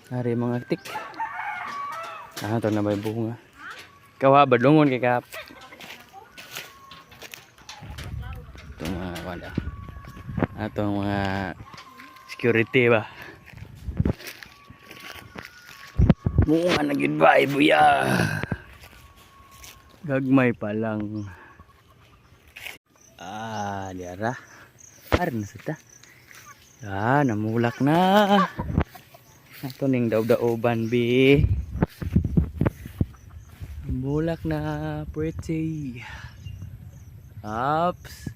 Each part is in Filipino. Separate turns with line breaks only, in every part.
Hari mga tik. Ito na ba yung bunga? Kawa badungon kay kap. Ito mga wala. Atong mga security ba. Bunga na gid ba buya. Gagmay pa lang. Diara. Ar na sita. Namulak na. Ito ning daw-daoban bi. Namulak na pretty. Ups.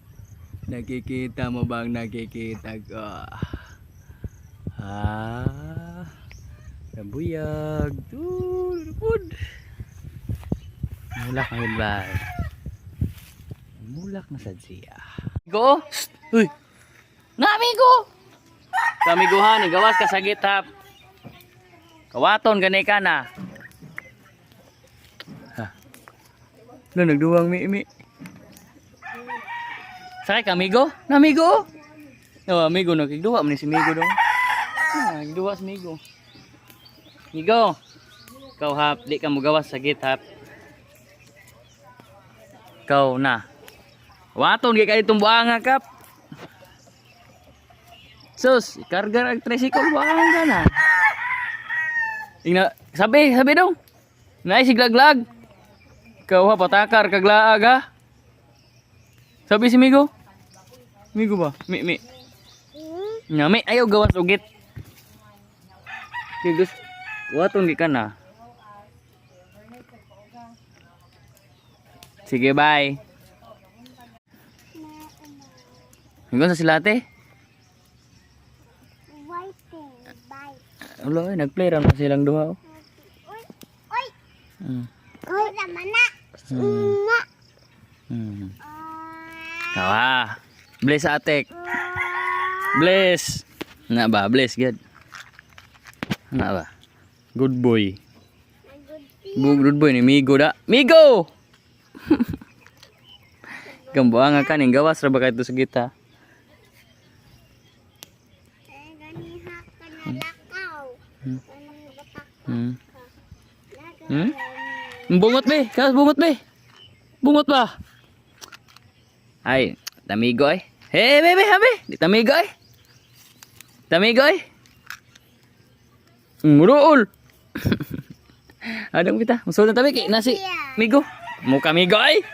Nakikita mo bang nakikita ko? Nabuyag. Lupod. Namulak na yun ba? Namulak na sad siya. Go! Uy! Namigo! Kamiguhan, gawas ka sa githap. Kawaton ganay ka na. Nagduwang mi. Sakay ka, amigo? Namigo? Amigo, nagduwa man si Migo dong. Nagduwa si Migo. Migo! Ikaw hap, di ka mo gawas sa githap. Ikaw na. Waton kay kaditong buanga kap. Sus, ikarga ang tricycle buanga na. Tingna, sabi dong. Naay siglaglag. Ikaw ha patakar kaglaag ha. Sabi si Migo. Migo ba? Mi. Nyami ayaw gawas ugit. Kigus. Waton gi ka na. Sige, bye. Hingga sa silate? Ulo, nagplay ram na silang duha.
Oy! Oy, naman na!
Kawa. Bless atek. Bless. Na ba? Bless, good. Na ba? Good boy. Good boy ni Migo da. Migo! Gambuang ka ning gawas ra ba kay to sa gita? Bungot be, kas bungot be. Bungot ba? Ay, tamigo ay. Hey, bebe, di tamigo ay. Tamigo ay. Muruol. Adang kita, musul na tabi kay nasi Migo. Muka Migo ay.